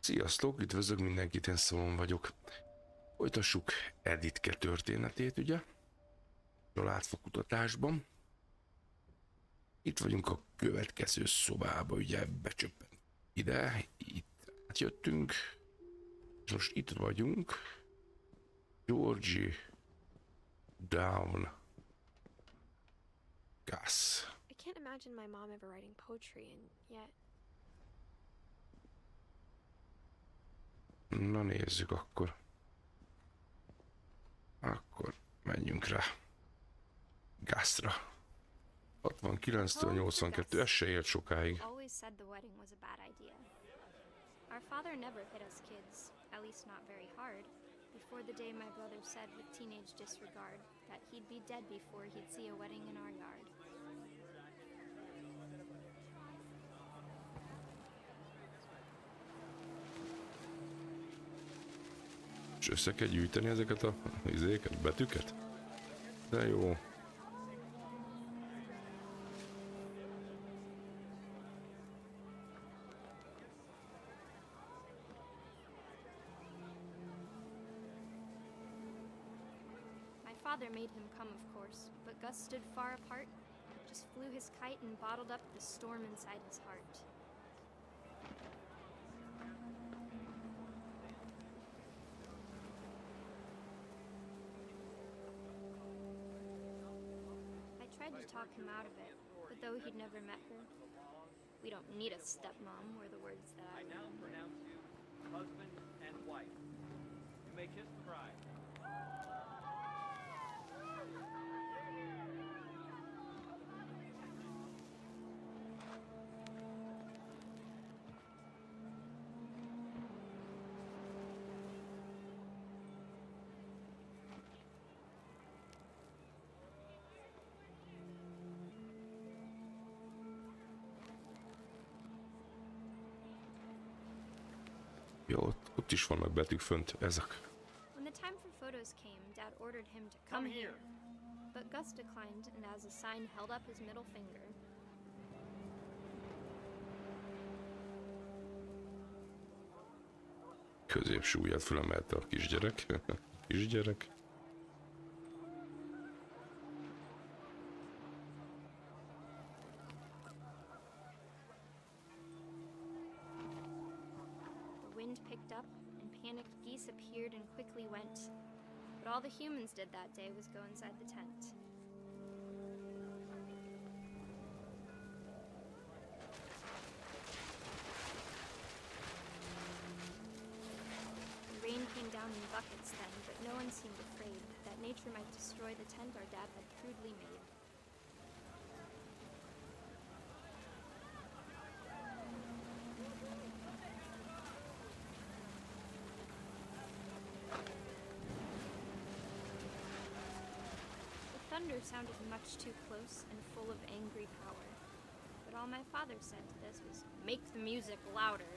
Sziasztok, üdvözlök mindenkit, én Szomorú vagyok. Folytassuk Edithke történetét, ugye? Családfakutatásban. Itt vagyunk a következő szobába, ugye becsöppent ide, itt átjöttünk, és most itt vagyunk. Georgie Down Gus. I can't imagine my mom ever writing poetry, and yet... Na nézzük akkor. Akkor menjünk rá. Gusra. 69-től 82, ez se élt sokáig. Always said the wedding was a bad idea. Our father never hit us kids, at least not very hard, before the day my brother said with teenage disregard that he'd be dead before he'd see a wedding in our yard. És össze kell gyűjteni ezeket a izéket, betűket? De jó. My father made him come, of course, but Gus stood far apart, just flew his kite and bottled up the storm inside his heart. I tried to talk him out of it, but though he'd never met her, we don't need a stepmom were the words that I now remember. pronounce you husband and wife. You may kiss the bride. Jó, ott is vannak betűk fönt, ezek. When the time for photos came, Dad ordered him to come here. But Gus declined, and as a sign held up his middle finger. Középső ujját fölemelte a kisgyerek. Kisgyerek. The wind picked up, and panicked geese appeared and quickly went. But all the humans did that day was go inside the tent. The rain came down in buckets then, but no one seemed afraid that nature might destroy the tent our dad had crudely made. The thunder sounded much too close and full of angry power. But all my father said to this was, "Make the music louder."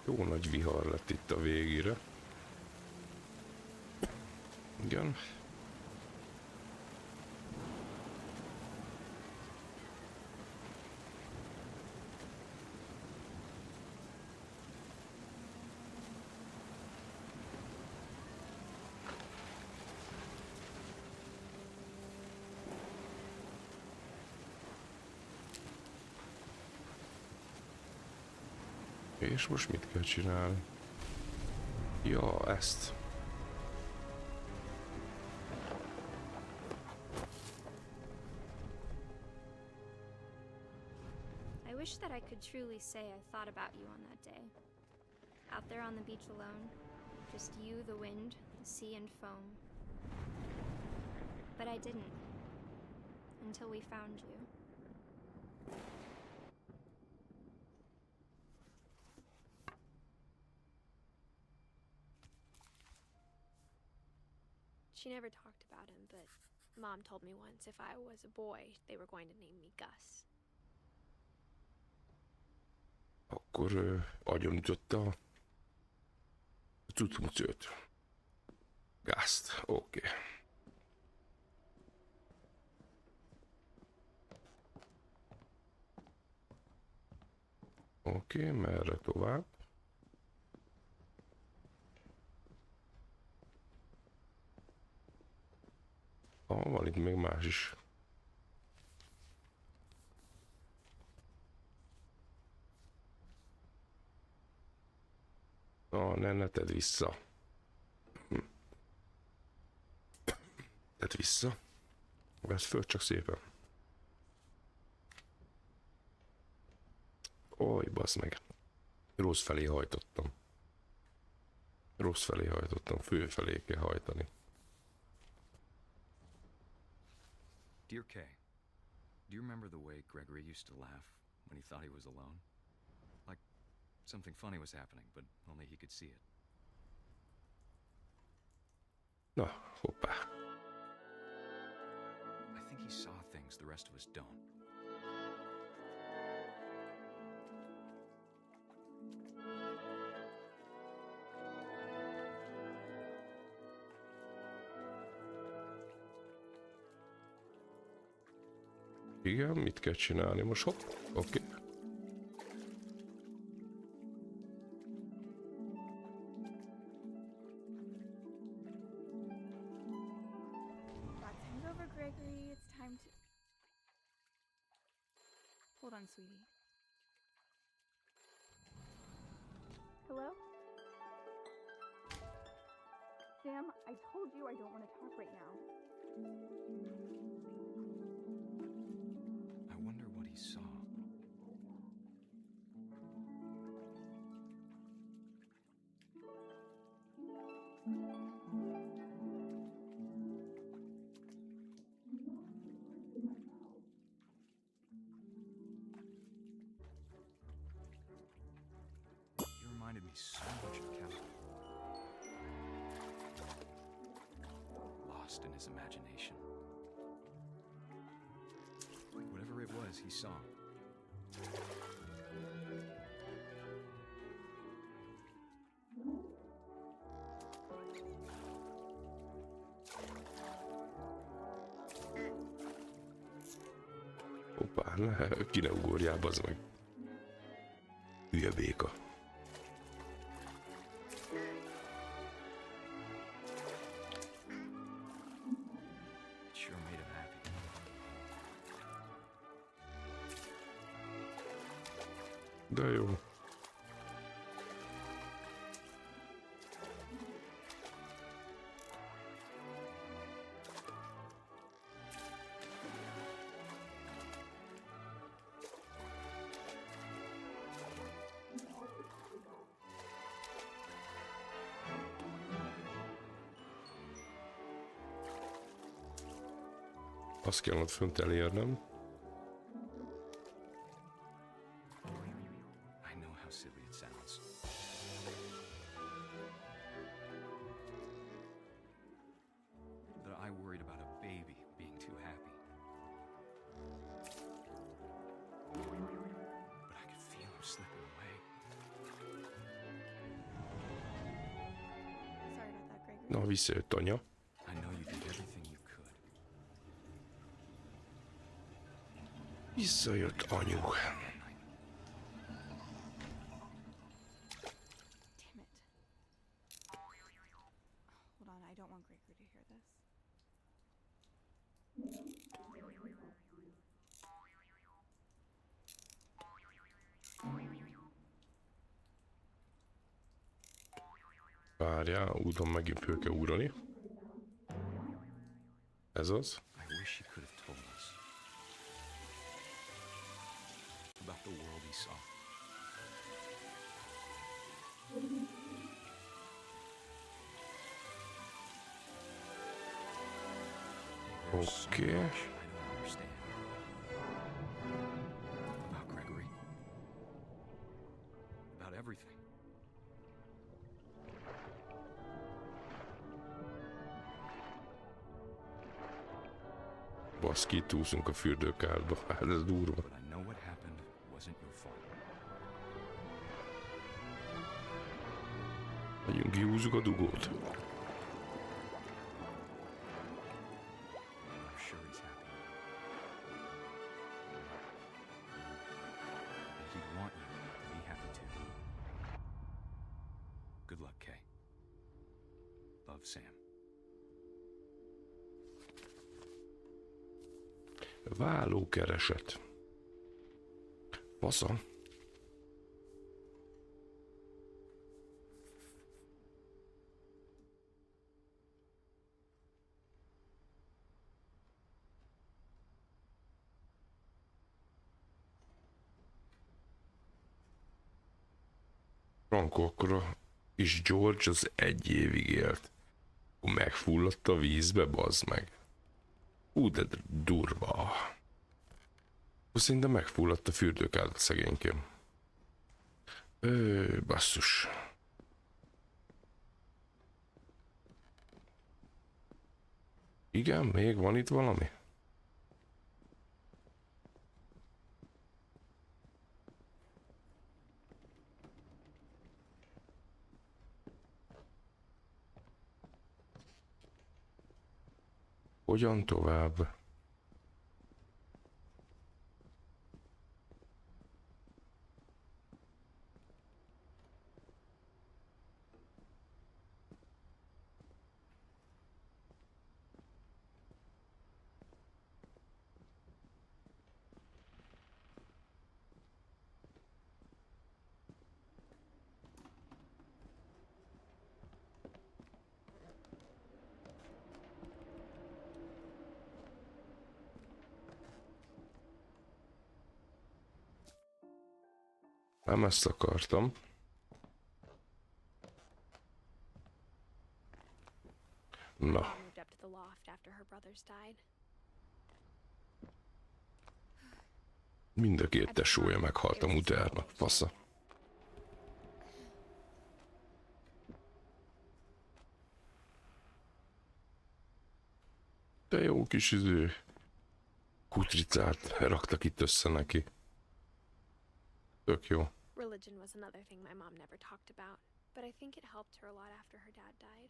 Jó nagy vihar lett itt a végére. Igen. És most mit kell csinálni? Ja, ezt. I wish that I could truly say I thought about you on that day. Out there on the beach alone, just you, the wind, the sea, and foam. But I didn't. Until we found you. She never talked about him, but Mom told me once if I was a boy, they were going to name me Gus. akkor agyonütötte a cucmucőt. Gázt, oké. Oké, merre tovább? Van itt még más is. Ne tedd vissza. Tedd vissza. Vesz föl csak szépen. Oj, bassz meg. Rossz felé hajtottam. Fő felé kell hajtani. Dear Kay, do you remember the way Gregory used to laugh when he thought he was alone? Like something funny was happening, but only he could see it. Na, hoppá. I think he saw things the rest of us don't. Igen, mit kell csinálni most? Hopp, oké. Things over, Gregory. It's time to... Hold on, sweetie. Hello? Sam, I told you I don't want to talk right now. I wonder what he saw. You reminded me so much of Kevin. Lost in his imagination. Whatever it was he saw. Hoppá, ki ne ugorjál, bazd meg. Hülye béka. It sure made him happy. De jó. Azt kell ott fönt elérnem. I know how silly it sounds. That I worried about a baby being too happy. But I could feel him slipping away. Sorry about that, Gregory. Na, visszajött anya. I know you did everything you could. Visszajött anyu. Damn it. Hold on, I don't want Gregory to hear this. Várjál, úton megint föl kell ugrani. Ez az. I wish he could have told us about the world he saw. There's so Okay. much I don't understand about Gregory, about everything. Baszki, túszunk a fürdőkádba. Hát ez durva. But I know what happened wasn't your fault. Megyünk, kihúzzuk a dugót. I'm sure he's happy. And he'd want you to be happy too. Good luck, Kay. Love, Sam. Vállókereset. Fasza. Franco, akkora is George az 1 évig élt. Megfulladt a vízbe, bazd meg. De durva. Szerintem megfulladt a fürdőkád szegénykém. Basszus. Igen, még van itt valami? Hogyan tovább? Nem ezt akartam. Na. Mom moved up to the loft after her brothers died. Mind a két tesója meghalt a mutárnak, fasza. De jó kis kutricát raktak itt össze neki. Tök jó. Religion was another thing my mom never talked about, but I think it helped her a lot after her dad died.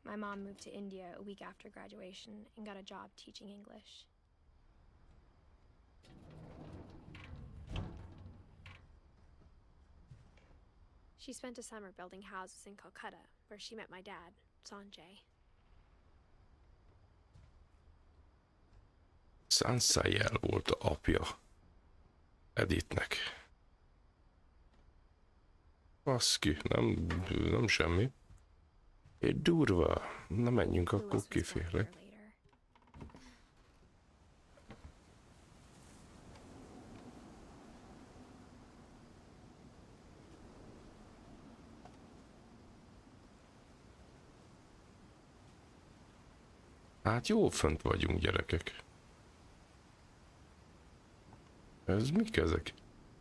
My mom moved to India a week after graduation and got a job teaching English. She spent a summer building houses in Calcutta, where she met my dad, Sanjay. Sanjay volt a apja Edithnek. Baszki, nem semmi. Egy durva. Na menjünk akkor kifele. Hát jó fönt vagyunk, gyerekek. Ez mik ezek?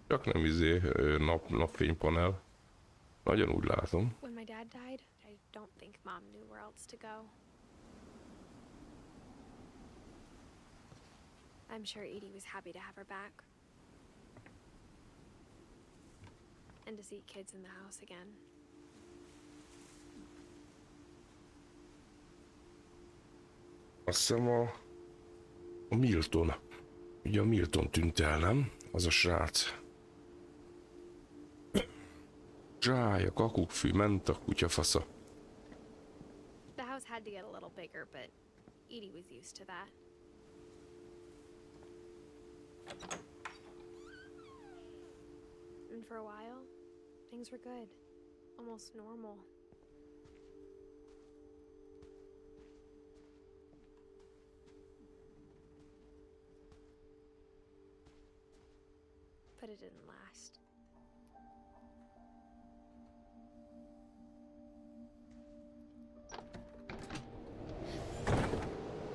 Csak nem napfénypanel. Nagyon úgy látom. When my dad died, I don't think Mom knew where else to go. I'm sure Edie was happy to have her back. And to see kids in the house again. Azt hiszem a Milton. Ugye a Milton tűnt el, nem? Az a srác. Zsája, kakukkfű, ment a kutyafasza. The house had to get a little bigger, but Edie was used to that. And for a while, things were good. Almost normal. But it didn't last.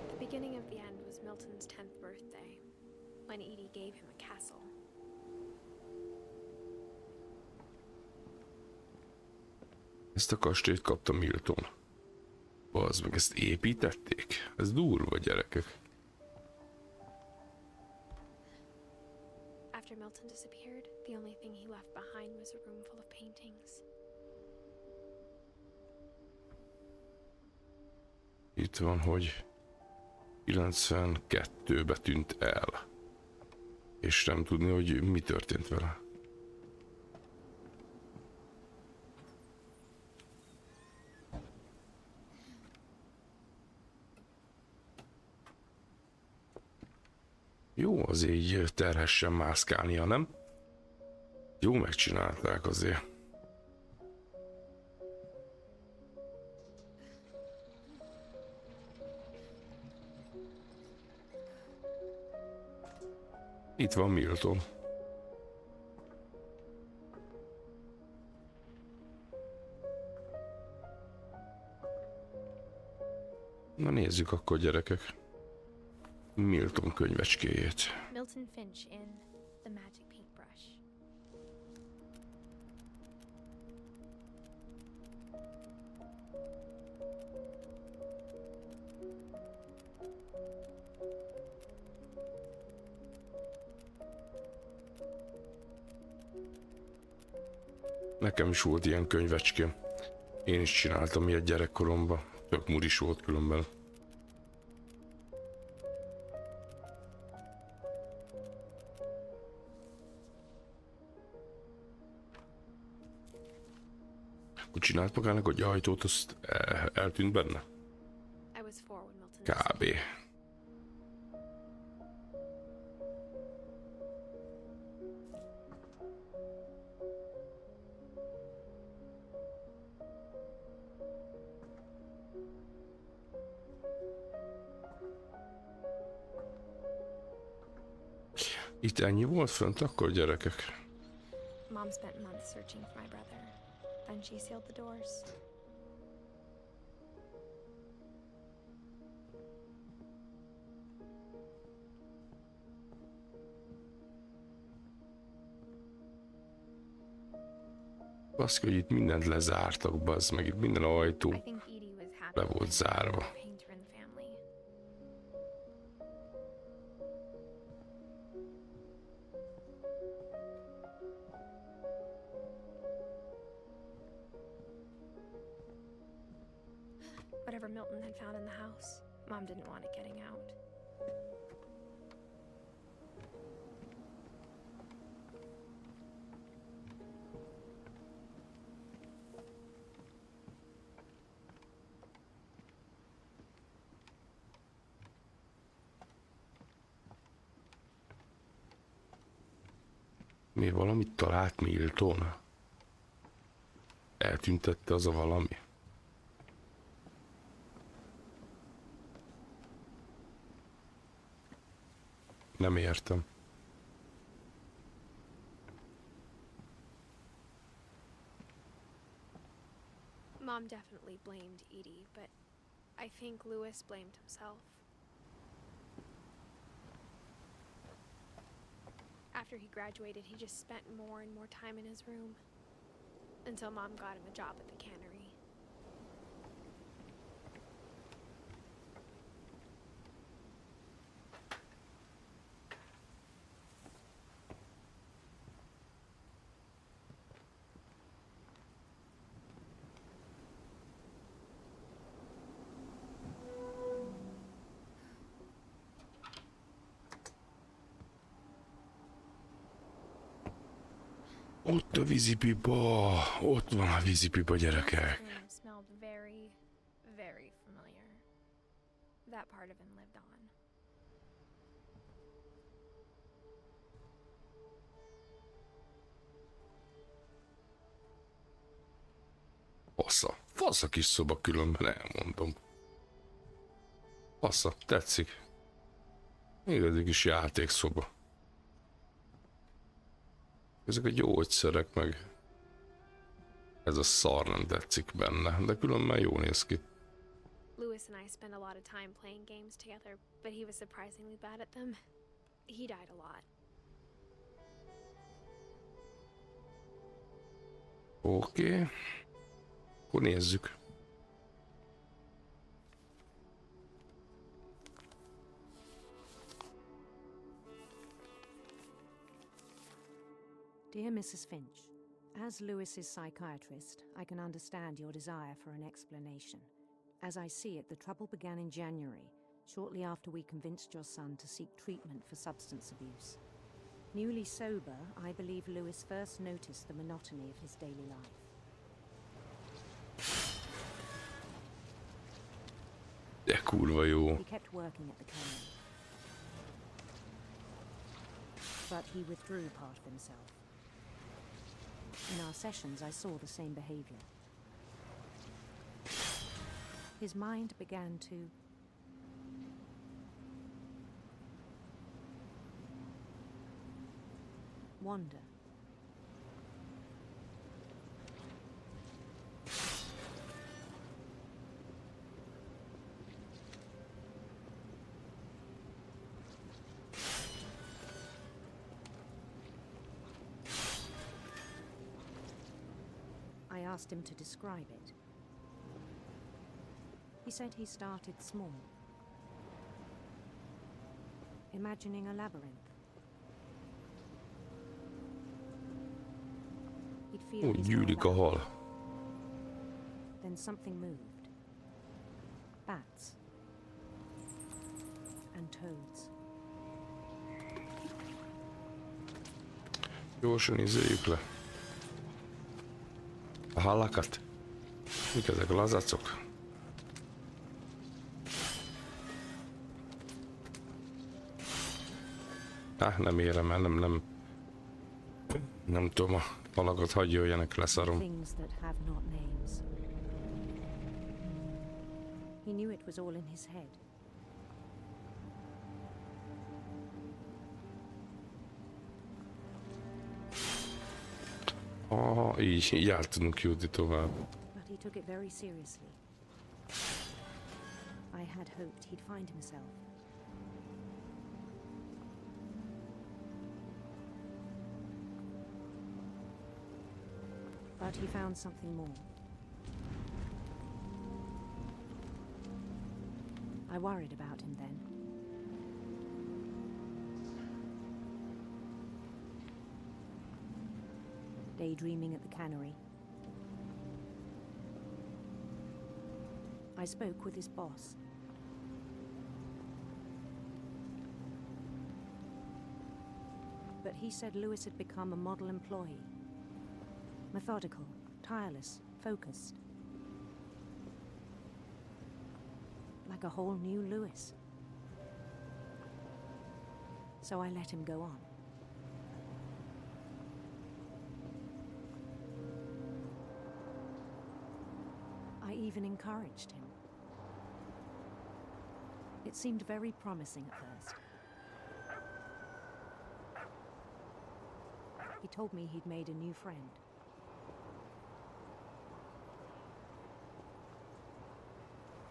The beginning of the end was Milton's 10th birthday, when Edie gave him a castle. Ezt a kastélyt kapta Milton. Bazd meg, ezt építették? Ez durva, gyerekek. After After Milton disappeared, the only thing he left behind was a room full of paintings. Itt van, hogy 92-be tűnt el. És nem tudni, hogy mi történt vele. Jó, azért így terhessen mászkálnia, nem? Jó megcsinálták azért. Itt van Milton. Na nézzük akkor, gyerekek. Milton könyvecskéjét. Milton Finch in The Magic Paintbrush. Nekem is volt ilyen könyvecském. Én is csináltam ilyet gyerekkoromban. Tök muris volt különben. Akkor csinált magának, hogy ajtót, azt eltűnt benne? I was 4 when Milton Kb. Itt ennyi volt fönt akkor, gyerekek? Mom spent months searching for my brother. Then she sealed the doors. Baszki, hogy itt mindent lezártak, bazd meg, itt minden ajtó I think Edie was happy le volt that I zárva. was a painter in the family. Whatever Milton had found in the house, Mom didn't want it getting out. Mi valamit talált Milton? Eltüntette az a valami? Nem értem. Mom definitely blamed Edie, but I think Lewis blamed himself. After he graduated, he just spent more and more time in his room. Until Mom got him a job at the cannery. Ott a vízipipa, ott van a vízipipa, gyerekek. His room smelled very, very familiar. That part of him lived on. Fasza kis szoba, különben elmondom. Fasza, tetszik. Igazi kis játékszoba. Ezek a gyógyszerek meg... Ez a szar nem tetszik benne, de különben jól néz ki. Lewis and I spent a lot of time playing games together, but he was surprisingly bad at them. He died a lot. Oké. Akkor nézzük. Dear Mrs. Finch, as Lewis's psychiatrist, I can understand your desire for an explanation. As I see it, the trouble began in January, shortly after we convinced your son to seek treatment for substance abuse. Newly sober, I believe Lewis first noticed the monotony of his daily life. De kurva jó. He kept working at the cannery, but he withdrew part of himself. In our sessions, I saw the same behavior. His mind began to wander. I asked him to describe it. He said he started small, imagining a labyrinth. He'd feel Úgy his gyűlik a way hal. back. Then something moved. Bats and toads. Gyorsan izéljük le. A halakat. Mik ezek a lazacok? Nem érem el, nem tudom, a halakat hagyj jöjjenek, leszarom. Things that have not names. He knew it was all in his head. Így át tudunk jutni tovább. But he took it very seriously. I had hoped he'd find himself. But he found something more. I worried about him then. Daydreaming at the cannery. I spoke with his boss. But he said Lewis had become a model employee. Methodical, tireless, focused. Like a whole new Lewis. So I let him go on. I even encouraged him. It seemed very promising at first. He told me he'd made a new friend.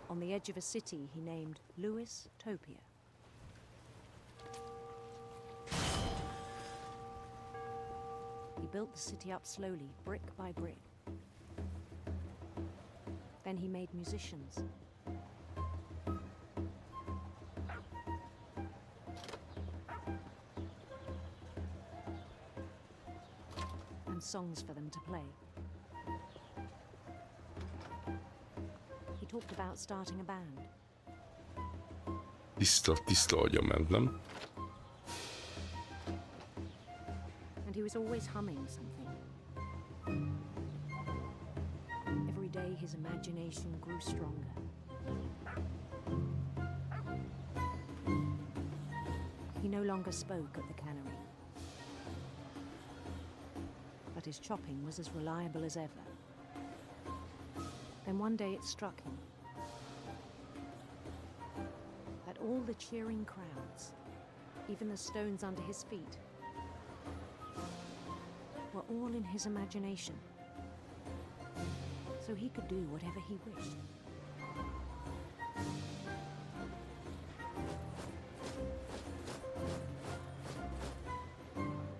On the edge of a city he named Lewis Topia. He built the city up slowly, brick by brick. Then he made musicians. And songs for them to play. He talked about starting a band. Tiszta agya ment, nem? And he was always humming something. Every day his imagination grew stronger. He no longer spoke at the cannery. But his chopping was as reliable as ever. Then one day it struck him that all the cheering crowds, even the stones under his feet, were all in his imagination. So he could do whatever he wished.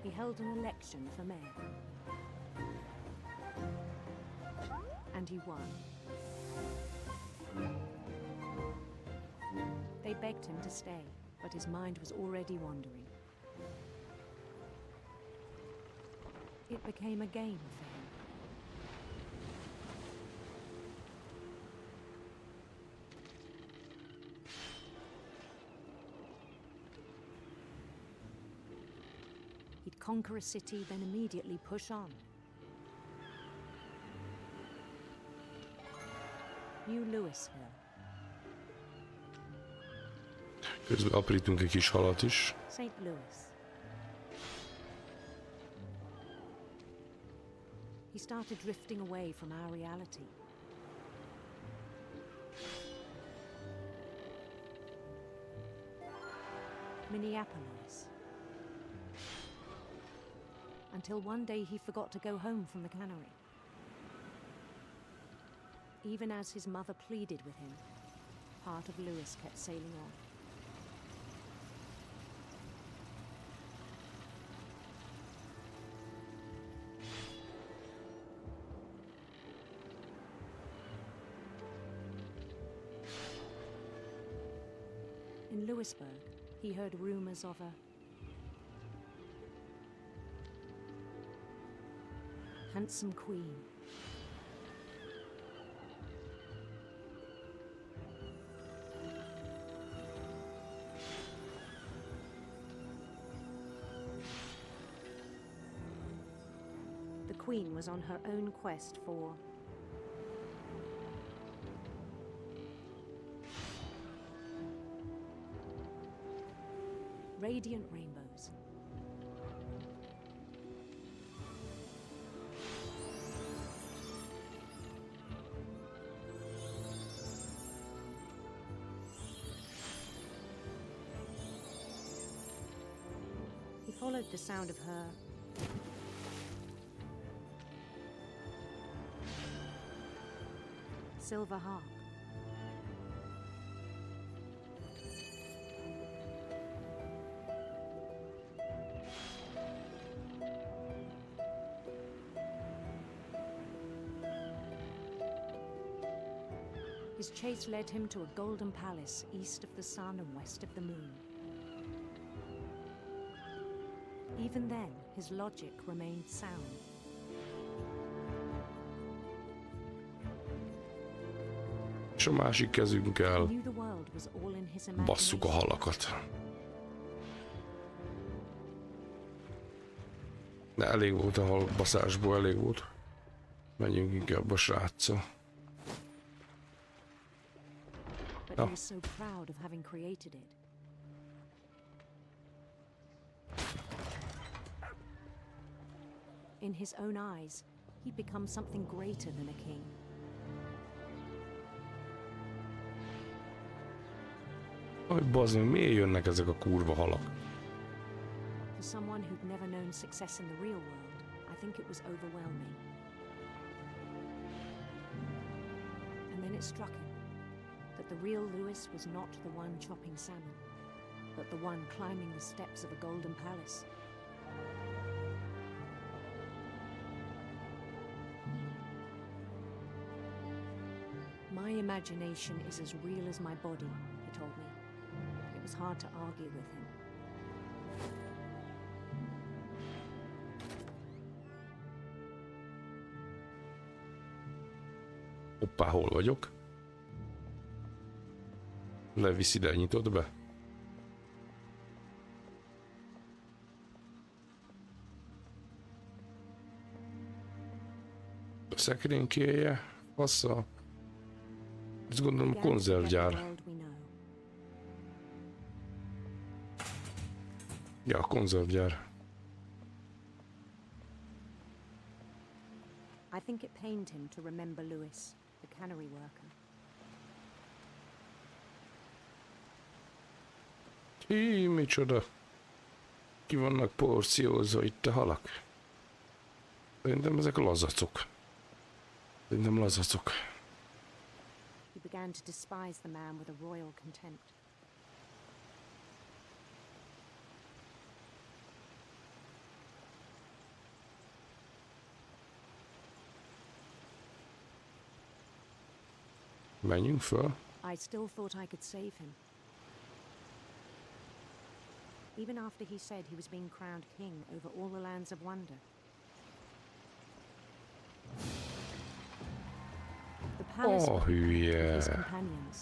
He held an election for mayor. And he won. They begged him to stay, but his mind was already wandering. It became a game for him. He'd conquer a city, then immediately push on. New Louisville. Közben aprítunk egy kis halat is. St. Louis. He started drifting away from our reality. Minneapolis. Until one day he forgot to go home from the cannery. Even as his mother pleaded with him, part of Louis kept sailing on. In Louisburg, he heard rumors of a handsome queen. The queen was on her own quest for radiant rainbows. He followed the sound of her silver harp. His chase led him to a golden palace east of the sun and west of the moon. Even then, his logic remained sound. És a másik He kezünkkel knew the world was all in his basszuk a imagination. halakat. De elég volt a halbaszásból, elég volt. Menjünk inkább a sráccal. But Oh. he was so proud of having created it. In his own eyes, he'd become something greater than a king. Hogy bazd meg, miért jönnek ezek a kurva halak? For someone who'd never known success in the real world, I think it was overwhelming. And then it struck him that the real Louis was not the one chopping salmon, but the one climbing the steps of a golden palace. My imagination is as real as my body, he told me. It was hard to argue with him. Hoppá, hol vagyok? Levisz ide, nyitod be? A szekrénykéje, passza. Ezt gondolom konzervgyár. Ja, konzervgyár. I think it pained him to remember Louis, the cannery worker. Hí, micsoda. Ki vannak porciózva itt a halak. Szerintem ezek lazacok. Szerintem lazacok. He began to despise the man with a royal contempt. Menjünk föl. I still thought I could save him. Even after he said he was being crowned king over all the lands of wonder. palace Oh, with hülye. his companions.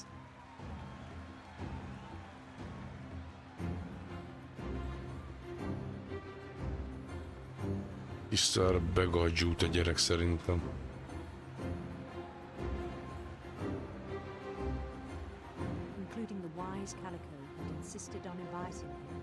Tisztára begagyút a gyerek szerintem. Including the wise Calico who insisted on inviting him.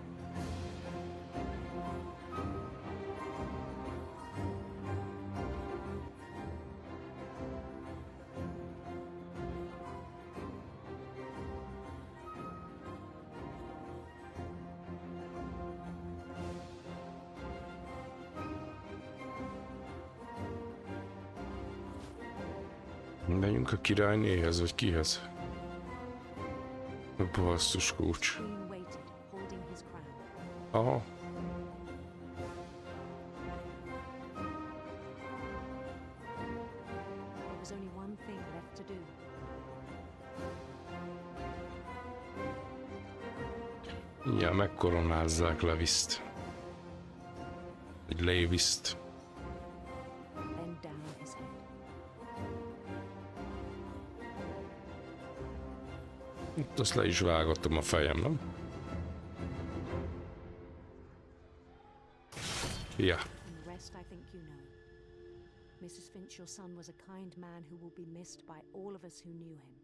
Menjünk a királynéhez, vagy kihez? Basszus kulcs. Queen waited, holding his crown. Aha. There was only one thing left to do. Ja, megkoronázzák Leviszt. Egy Leviszt. Bend down his head. Itt azt le is vágottam a fejem, nem? Ja. And the rest I think you know. Mrs. Finch, your son was a kind man who will be missed by all of us who knew him.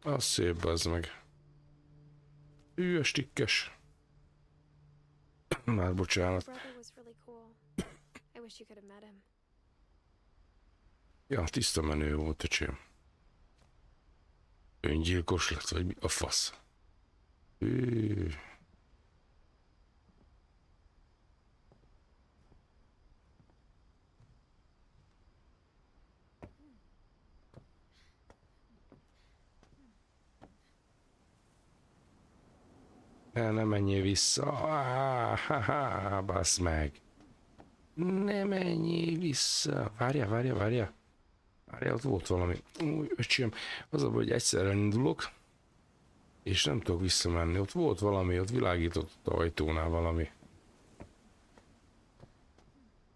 Az szép, bazd meg. Hűes tikkes. Már bocsánat. Brother was really cool. I wish you could have met him. Ja, tiszta menő volt, öcsém. Öngyilkos lett, vagy mi a fasz? Hű. Ne menjél vissza. Basz meg. Ne menjél vissza. Várja, ott volt valami. Új, öcsém, az a baj, hogy egyszerre indulok, és nem tudok visszamenni. Ott volt valami, ott világított a ajtónál valami.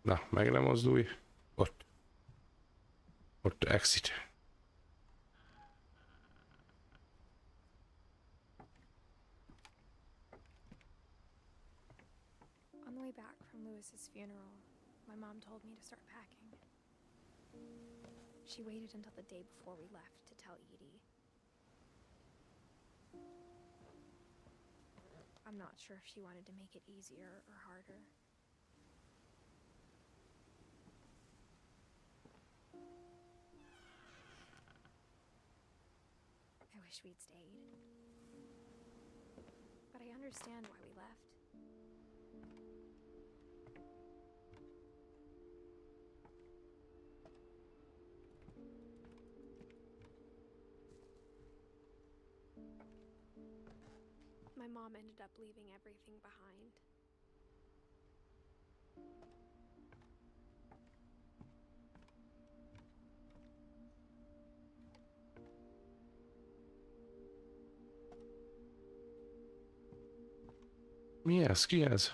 Na, meg nem mozdulj. Ott exit. On the way back from Lewis's funeral, my mom told me to start packing. She waited until the day before we left to tell Edie. I'm not sure if she wanted to make it easier or harder. I wish we'd stayed. But I understand why we left. My mom ended up leaving everything behind. Mi ez? Ki ez?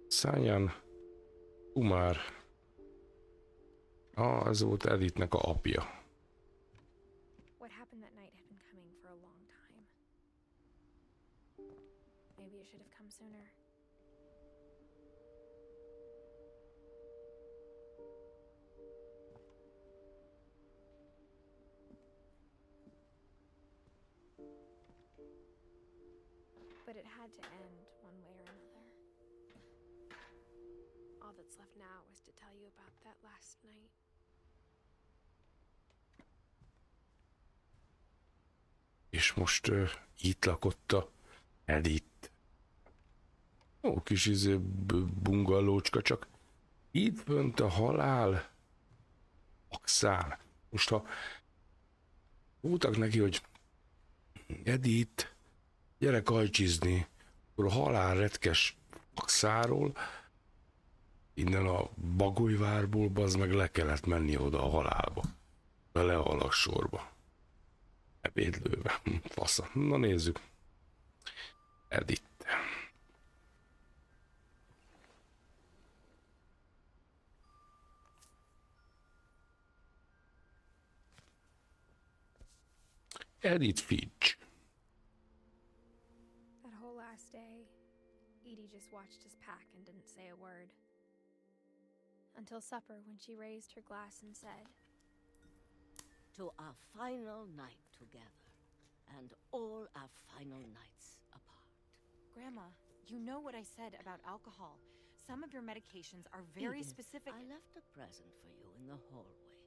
Szányan Kumár. Ez volt Edithnek a apja. What happened that night had been coming for a long time. Maybe it should have come sooner. But it had to end one way or another. All that's left now is to tell you about that last night. És most itt lakott a Edith. Ó, kis bungallócska, csak itt fönt a halál akszán. Most ha mondtak neki, hogy Edith, gyere kajcsizni, akkor a halál retkes akszáról, innen a Bagolyvárból, bazd meg le kellett menni oda a halálba. Bele a alagsorba. Ebédlőbe. Fasza. Na nézzük. Edith. Edith Finch. That whole last day, Edie just watched us pack and didn't say a word. Until supper, when she raised her glass and said, To our final night together, and all our final nights apart. Grandma, you know what I said about alcohol. Some of your medications are very Edith, specific. I left a present for you in the hallway.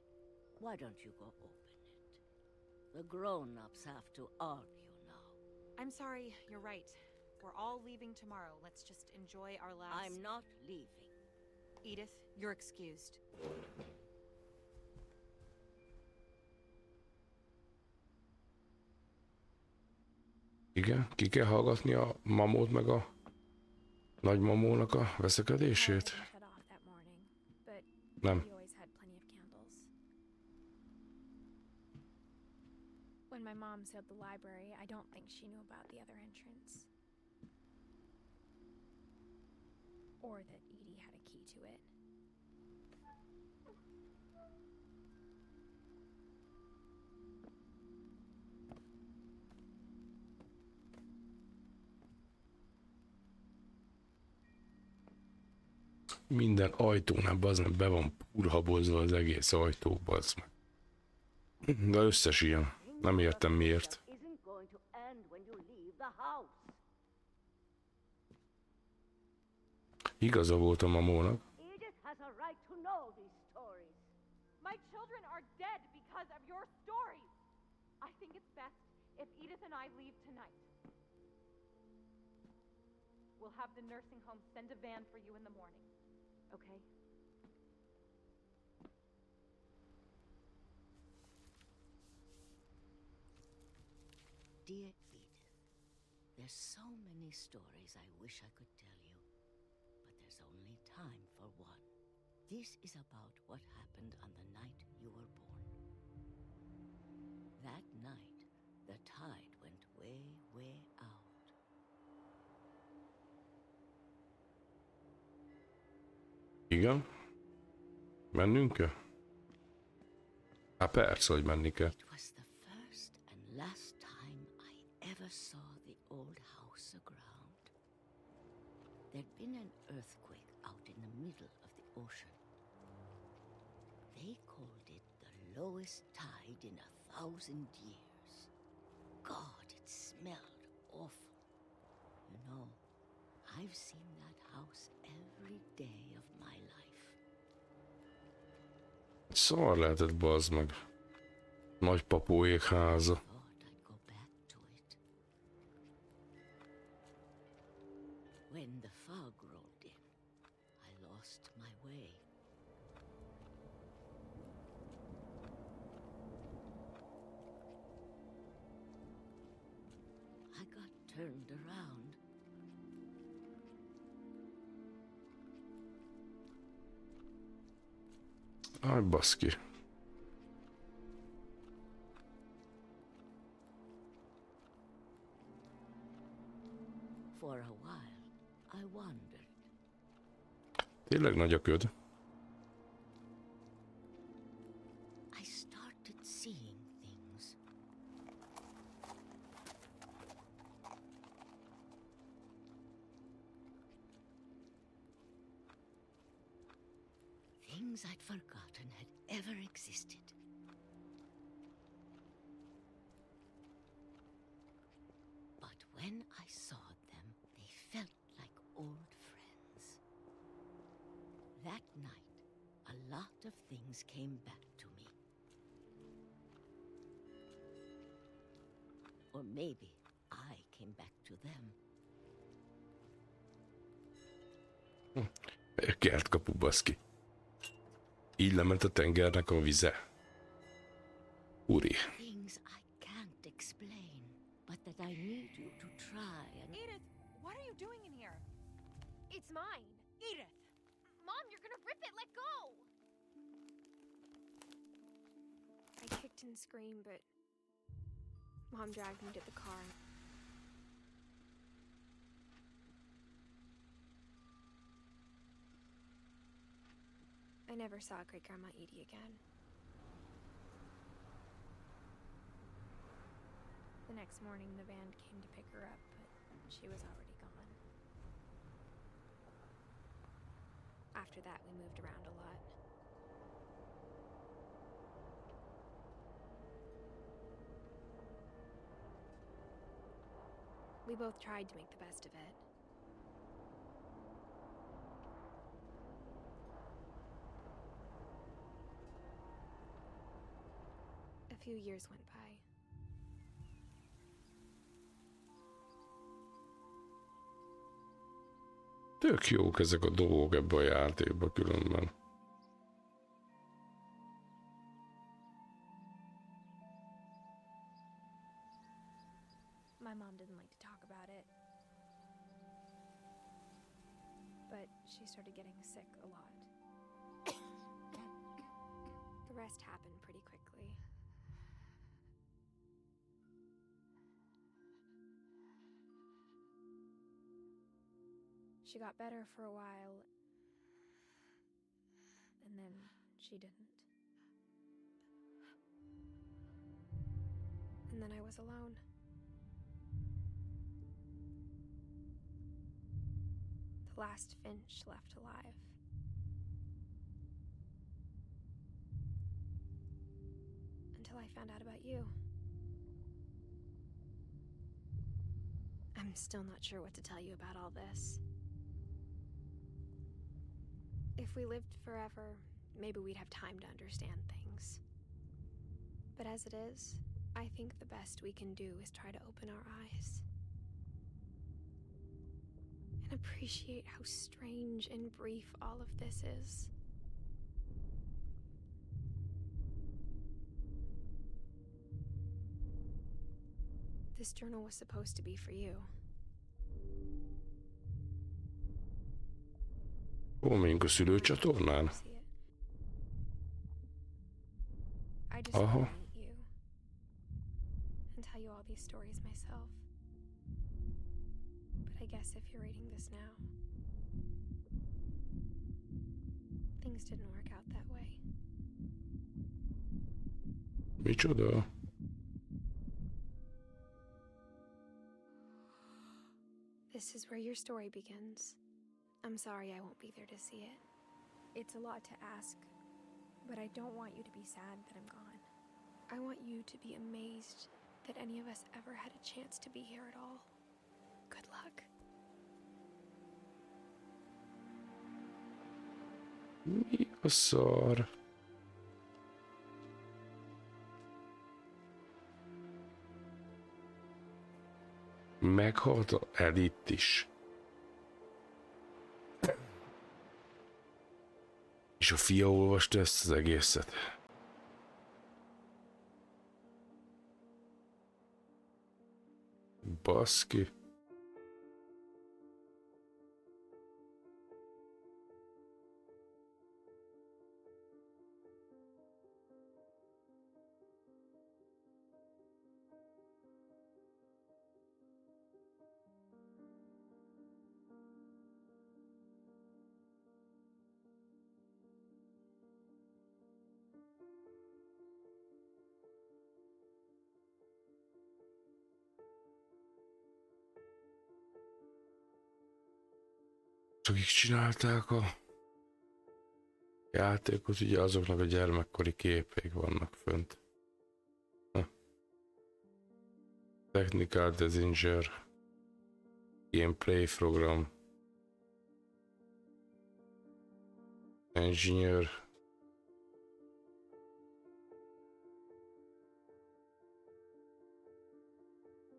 Why don't you go open it? The grown-ups have to argue now. I'm sorry, you're right. We're all leaving tomorrow. Let's just enjoy our last... I'm not leaving. Edith, you're excused. Igen, ki kell hallgatni a mamót meg a nagymamónak a veszekedését? "Power shut off that morning, but Nem. we always had plenty of candles. When my mom sealed the library, I don't think she knew about the other entrance. Or that Edie had a key to it. Minden ajtónál bazd meg be van purhabozva az egész ajtó, bazd meg. De összes ilyen. Nem értem miért. Isn't going to end when you leave the house. Igaza volt a mamónak. Edith has a right to know these stories. My children are dead because of your stories. I think it's best if Edith and I leave tonight. We'll have the nursing home send a van for you in the morning. Okay? Dear Edith, there's so many stories I wish I could tell you, but there's only time for one. This is about what happened on the night you were born. That night, the tide went way, way out. Igen? Mennünk kell? Hát persze, hogy menni kell. It was the first and last time I ever saw the old house aground. There'd been an earthquake out in the middle of the ocean. They called it the lowest tide in 1,000 years. God, it smelled awful. You know, I've seen that house every day of my life. Szar lehetett, bazd meg. Nagypapóék háza. Thought I'd go back to it. When the fog rolled in, I lost my way. I got turned around. Aj, baszki. For a while, I wandered. Tényleg nagy a köd. I started seeing things. Things I'd forgotten had ever existed. But when I saw them, they felt like old friends. That night, a lot of things came back to me. Or maybe I came back to them. Kertkapu, baszki. Így lement a tengernek a vize. Uri. Things I can't explain, but that I need you to try and... Edith, what are you doing in here? It's mine. Edith! Mom, you're gonna rip it. Let go. I kicked and screamed, but Mom dragged me to the car. I never saw Great Grandma Edie again. next morning, the band came to pick her up, but she was already gone. After that, we moved around a lot. We both tried to make the best of it. A few years went by. Tök jók ezek a dolgok ebbe a játékba különben. My mom didn't like to talk about it. But she started getting sick a lot. The rest happened pretty quickly. She got better for a while, and then she didn't. And then I was alone. The last Finch left alive. Until I found out about you. I'm still not sure what to tell you about all this. If we lived forever, maybe we'd have time to understand things. But as it is, I think the best we can do is try to open our eyes. And appreciate how strange and brief all of this is. This journal was supposed to be for you. Ó, mondjuk a szülőcsatornán? I just want to meet you and tell you all these stories myself. But I guess if you're reading this now, things didn't work out that way. Micsoda? This is where your story begins. I'm sorry I won't be there to see it. It's a lot to ask, but I don't want you to be sad that I'm gone. I want you to be amazed that any of us ever had a chance to be here at all. Good luck. Mi a szar? Meghalt a Edith is. És a fia olvasta ezt az egészet. Baszki. Akik csinálták a játékot, ugye azoknak a gyermekkori képek vannak fönt. Technical Designer, Gameplay program, Engineer,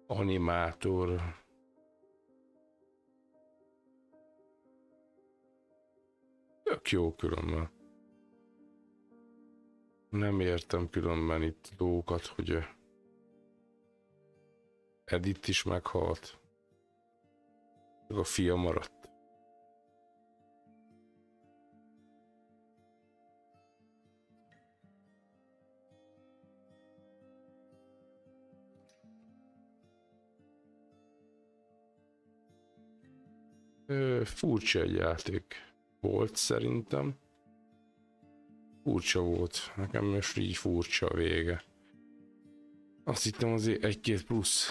Animátor, tök jó különben. Nem értem különben itt dolgokat, hogy Edith is meghalt. Csak a fia maradt. Furcsa egy játék volt szerintem. Furcsa volt. Nekem most így furcsa a vége. Azt hittem azért egy-két plusz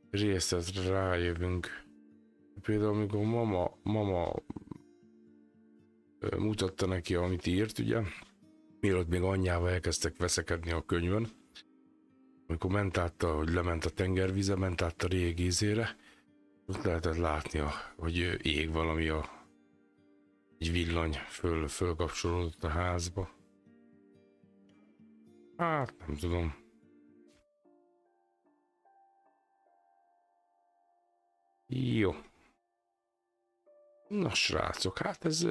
részletre rájövünk. Például amikor mama mutatta neki, amit írt, ugye, mielőtt még anyjával elkezdtek veszekedni a könyvön, amikor ment át, hogy lement a tengervíze, ment át a régi ízére, ott lehetett látni, hogy ég valami, egy villany fölkapcsolódott a házba. Hát, nem tudom. Jó. Na srácok, hát ez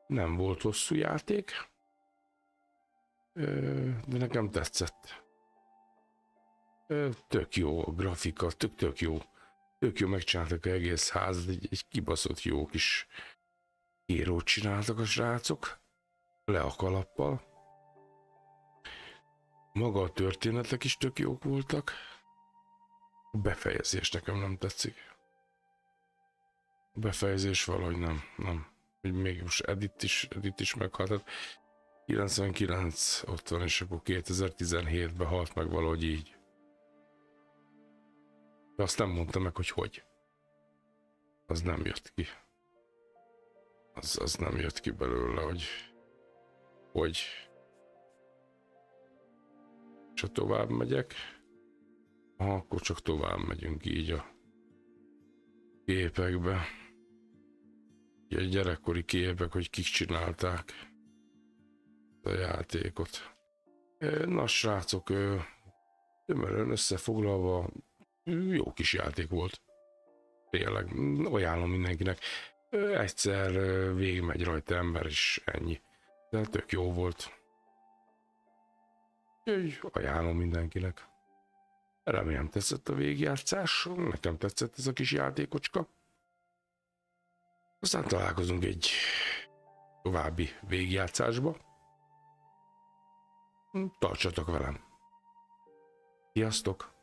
nem volt hosszú játék, de nekem tetszett. Tök jó a grafika, tök jó. Tök jó megcsináltak az egész házat, egy kibaszott jó kis írót csináltak a srácok, le a kalappal. Maga a történetek is tök jók voltak. A befejezés nekem nem tetszik. A befejezés valahogy nem. Hogy még most Edith is meghalt. Hát 99 ott van, és akkor 2017-ben halt meg valahogy így. De azt nem mondta meg, hogy. Az nem jött ki. Az nem jött ki belőle, hogy. És ha tovább megyek, akkor csak tovább megyünk így a képekbe. Ugye gyerekkori képek, hogy kik csinálták a játékot. Na srácok, tömören összefoglalva, jó kis játék volt. Tényleg, ajánlom mindenkinek. Egyszer végigmegy rajta ember, és ennyi. De tök jó volt. Úgyhogy ajánlom mindenkinek. Remélem tetszett a végigjátszás, nekem tetszett ez a kis játékocska. Aztán találkozunk egy további végigjátszásba. Tartsatok velem! Sziasztok!